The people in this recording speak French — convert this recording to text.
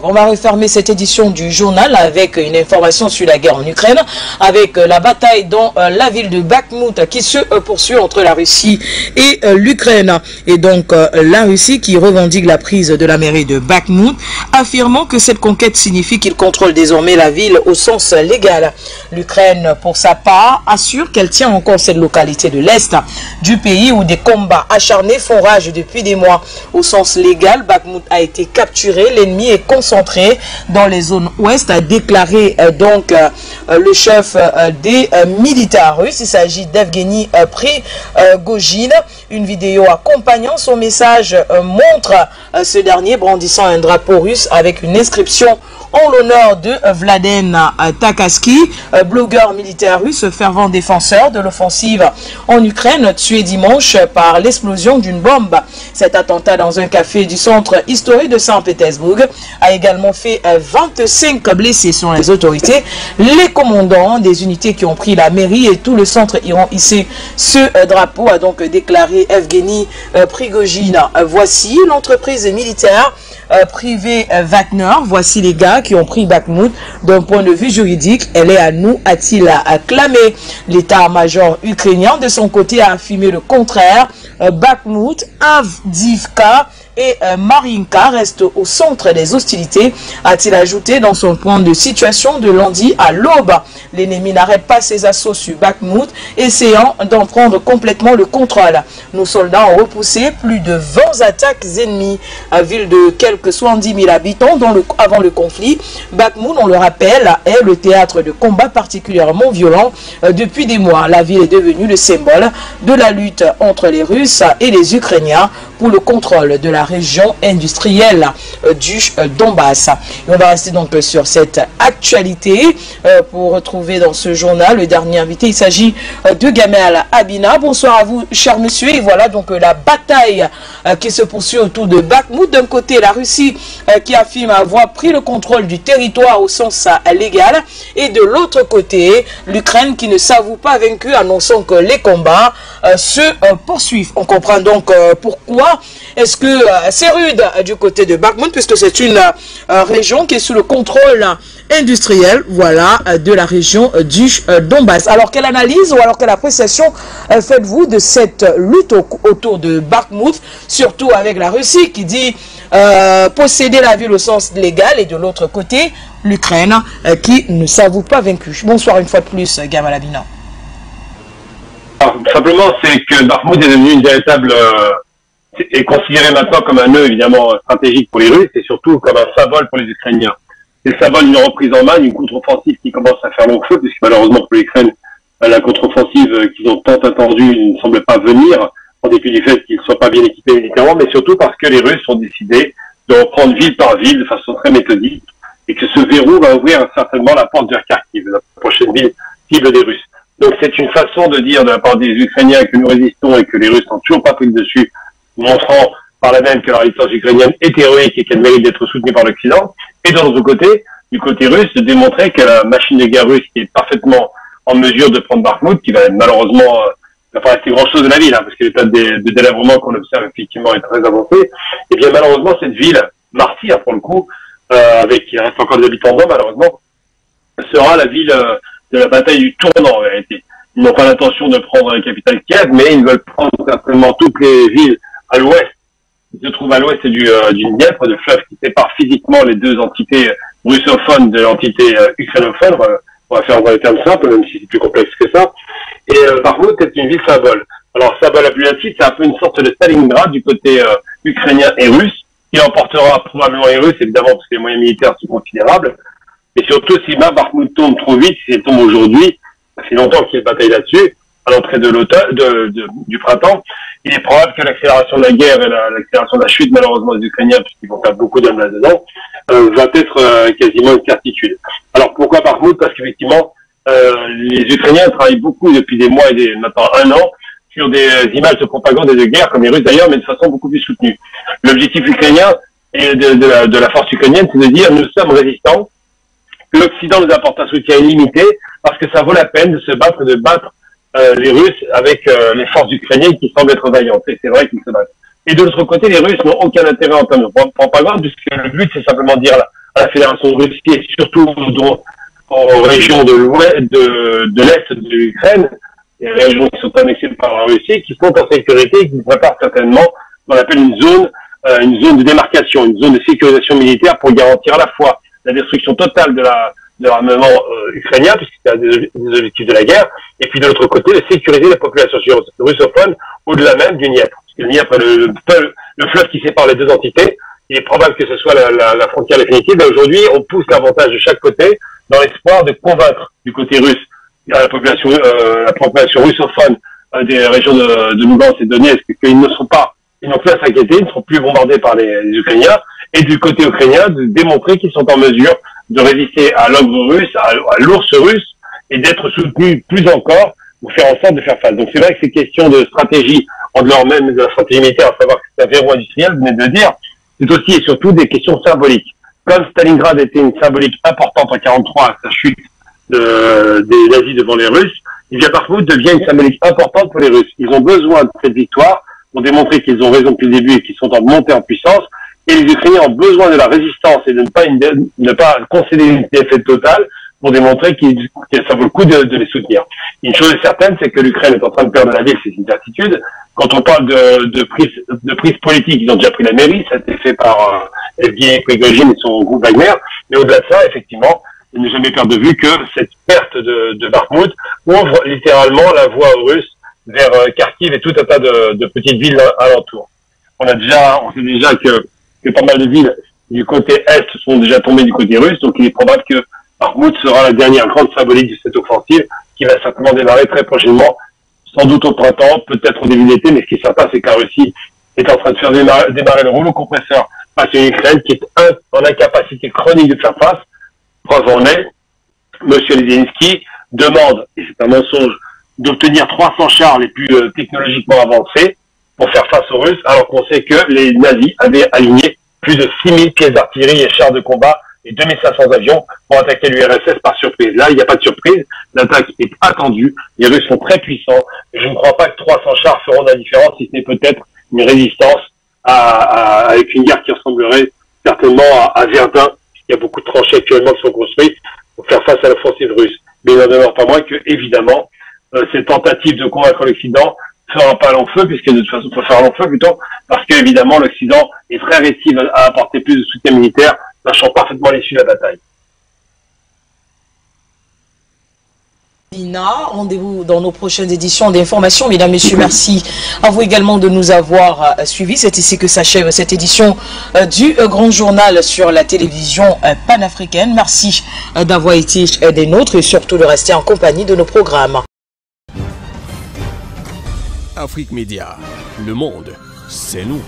On va refermer cette édition du journal avec une information sur la guerre en Ukraine, avec la bataille dans la ville de Bakhmout qui se poursuit entre la Russie et l'Ukraine. Et donc la Russie qui revendique la prise de la mairie de Bakhmout, affirmant que cette conquête signifie qu'il contrôle désormais la ville au sens légal. L'Ukraine, pour sa part, assure qu'elle tient encore cette localité de l'Est du pays où des combats acharnés font rage depuis des mois. Au sens légal, Bakhmout a été capturé, l'ennemi est concentré dans les zones ouest, a déclaré le chef des militaires russes. Il s'agit d'Evgeny Prigojine. Une vidéo accompagnant son message montre ce dernier brandissant un drapeau russe avec une inscription en l'honneur de Vladen Takaski, blogueur militaire russe, fervent défenseur de l'offensive en Ukraine, tué dimanche par l'explosion d'une bombe. Cet attentat dans un café du centre historique de Saint-Pétersbourg a également fait 25 blessés selon les autorités. Les commandants des unités qui ont pris la mairie et tout le centre iront hisser ce drapeau, a donc déclaré Evgeny Prigojine. Voici l'entreprise militaire privée Wagner. Voici les gars qui ont pris Bakhmout. D'un point de vue juridique, elle est à nous, a-t-il acclamé. L'état-major ukrainien, de son côté, a affirmé le contraire. Bakhmout, Avdiivka et Marinka restent au centre des hostilités, a-t-il ajouté dans son point de situation de lundi à l'aube. L'ennemi n'arrête pas ses assauts sur Bakhmout, essayant d'en prendre complètement le contrôle. Nos soldats ont repoussé plus de 20 attaques ennemies. Ville de quelques 70 000 habitants avant le conflit, Bakhmout, on le rappelle, est le théâtre de combats particulièrement violents depuis des mois. La ville est devenue le symbole de la lutte entre les Russes et les Ukrainiens pour le contrôle de la région industrielle du Donbass. Et on va rester donc sur cette actualité pour retrouver dans ce journal le dernier invité. Il s'agit de Gamel Abina. Bonsoir à vous, cher monsieur. Et voilà donc la bataille qui se poursuit autour de Bakhmout. D'un côté, la Russie qui affirme avoir pris le contrôle du territoire au sens légal. Et de l'autre côté, l'Ukraine qui ne s'avoue pas vaincue, annonçant que les combats se poursuivent. On comprend donc pourquoi est-ce que c'est rude du côté de Bakhmout, puisque c'est une région qui est sous le contrôle industriel, voilà, de la région du Donbass. Alors, quelle analyse ou alors quelle appréciation faites-vous de cette lutte autour de Bakhmout, surtout avec la Russie qui dit posséder la ville au sens légal, et de l'autre côté, l'Ukraine qui ne s'avoue pas vaincue. Bonsoir une fois de plus, Gamel Abina. Simplement, c'est que Bakhmout est devenu une véritable... est considéré maintenant comme un nœud évidemment stratégique pour les Russes et surtout comme un symbole pour les Ukrainiens. C'est le symbole d'une reprise en main, d'une contre-offensive qui commence à faire long feu, puisque malheureusement pour l'Ukraine, la contre-offensive qu'ils ont tant attendue ne semble pas venir, en dépit du fait qu'ils ne soient pas bien équipés militairement, mais surtout parce que les Russes ont décidé de reprendre ville par ville de façon très méthodique, et que ce verrou va ouvrir certainement la porte vers Kharkiv, la prochaine ville cible des Russes. Donc c'est une façon de dire de la part des Ukrainiens que nous résistons et que les Russes n'ont toujours pas pris le dessus, montrant par là même que la résistance ukrainienne est héroïque et qu'elle mérite d'être soutenue par l'Occident. Et de l'autre côté, du côté russe, de démontrer que la machine de guerre russe qui est parfaitement en mesure de prendre Bakhmout, qui va malheureusement, va pas rester grand chose de la ville, parce que l'état de délabrement qu'on observe effectivement est très avancé, et bien malheureusement cette ville, martyre pour le coup, avec il reste encore des habitants dedans malheureusement, sera la ville de la bataille du tournant en vérité. Ils n'ont pas l'intention de prendre la capitale Kiev, mais ils veulent prendre certainement toutes les villes à l'ouest, qui se trouvent à l'ouest du Dniepr, de fleuve qui sépare physiquement les deux entités russophones de l'entité ukrainophone. On va faire dans les termes simples, même si c'est plus complexe que ça. Et Bakhmout est une ville symbole. Alors, symbole à plus d'un titre, c'est un peu une sorte de Stalingrad du côté ukrainien et russe, qui emportera probablement les Russes, évidemment, parce que les moyens militaires sont considérables. Et surtout, si Bakhmout tombe trop vite, si elle tombe aujourd'hui, ça fait longtemps qu'il y a une bataille là-dessus, à l'entrée de l'automne, du printemps, il est probable que l'accélération de la guerre et l'accélération de la chute, malheureusement, des Ukrainiens, puisqu'ils vont faire beaucoup d'hommes là-dedans, va être quasiment une certitude. Alors, pourquoi Bakhmout? Parce qu'effectivement, les Ukrainiens travaillent beaucoup depuis des mois et maintenant un an sur des images de propagande et de guerre, comme les Russes d'ailleurs, mais de façon beaucoup plus soutenue. L'objectif ukrainien et de la force ukrainienne, c'est de dire nous sommes résistants, l'Occident nous apporte un soutien illimité, parce que ça vaut la peine de battre les Russes avec les forces ukrainiennes qui semblent être vaillantes. Et c'est vrai qu'ils se battent. Et de l'autre côté, les Russes n'ont aucun intérêt en termes de propagande, puisque le but, c'est simplement de dire à la Fédération russe et surtout aux régions de l'Est de l'Ukraine, les régions qui sont annexées par la Russie, qui sont en sécurité et qui préparent certainement ce qu'on appelle une zone de démarcation, une zone de sécurisation militaire pour garantir à la fois la destruction totale de l'armement ukrainien, puisque c'est un des objectifs de la guerre, et puis de l'autre côté, de sécuriser la population russophone au-delà même du Dniepr. Parce que le Dniepr est le fleuve qui sépare les deux entités. Il est probable que ce soit la frontière définitive, mais aujourd'hui, on pousse l'avantage de chaque côté dans l'espoir de convaincre du côté russe la population russophone des régions de Lugansk et de Donetsk qu'ils n'ont plus à s'inquiéter, ils ne seront plus bombardés par les Ukrainiens, et du côté ukrainien, de démontrer qu'ils sont en mesure de résister à l'ogre russe, à l'ours russe, et d'être soutenus plus encore pour faire en sorte de faire face. Donc c'est vrai que ces questions de stratégie, en dehors même de la stratégie militaire, à savoir que c'est un verrou industriel, vous venez de le dire, c'est aussi et surtout des questions symboliques. Comme Stalingrad était une symbolique importante en 1943 à sa chute des nazis devant les Russes, et bien Bakhmout devient une symbolique importante pour les Russes. Ils ont besoin de cette victoire pour démontrer qu'ils ont raison depuis le début et qu'ils sont en montée en puissance. Et les Ukrainiens ont besoin de la résistance et de ne pas concéder une défaite totale pour démontrer que ça vaut le coup de les soutenir. Une chose est certaine, c'est que l'Ukraine est en train de perdre la ville, c'est une certitude. Quand on parle de prise politique, ils ont déjà pris la mairie, ça a été fait par Evgeny Prigozhin et son groupe Wagner. Mais au-delà de ça, effectivement, il ne jamais perdre de vue que cette perte de Bakhmout ouvre littéralement la voie aux Russes vers Kharkiv et tout un tas de petites villes alentours. On sait déjà que pas mal de villes du côté est sont déjà tombées du côté russe, donc il est probable que Bakhmout sera la dernière grande symbolique de cette offensive qui va certainement démarrer très prochainement, sans doute au printemps, peut-être au début d'été, mais ce qui est certain, c'est que la Russie est en train de faire démarrer le rouleau compresseur face à une Ukraine qui est en incapacité chronique de faire face. Preuve en est, M. Zelensky demande, et c'est un mensonge, d'obtenir 300 chars les plus technologiquement avancés pour faire face aux Russes, alors qu'on sait que les nazis avaient aligné plus de 6000 pièces d'artillerie et chars de combat et 2500 avions pour attaquer l'URSS par surprise. Là, il n'y a pas de surprise, l'attaque est attendue, les Russes sont très puissants, et je ne crois pas que 300 chars feront la différence, si ce n'est peut-être une résistance avec une guerre qui ressemblerait certainement à Verdun. Il y a beaucoup de tranchées actuellement qui sont construites pour faire face à l'offensive russe. Mais il n'en demeure pas moins que, évidemment, cette tentative de convaincre l'Occident fera pas long feu, puisque de toute façon, il faut faire long feu plutôt, parce qu'évidemment, l'Occident est très rétif à apporter plus de soutien militaire, sachant parfaitement l'issue de la bataille. Rendez-vous dans nos prochaines éditions d'information. Mesdames, Messieurs, merci à vous également de nous avoir suivis. C'est ici que s'achève cette édition du Grand Journal sur la télévision panafricaine. Merci d'avoir été des nôtres et surtout de rester en compagnie de nos programmes. Afrique Média, le monde, c'est nous.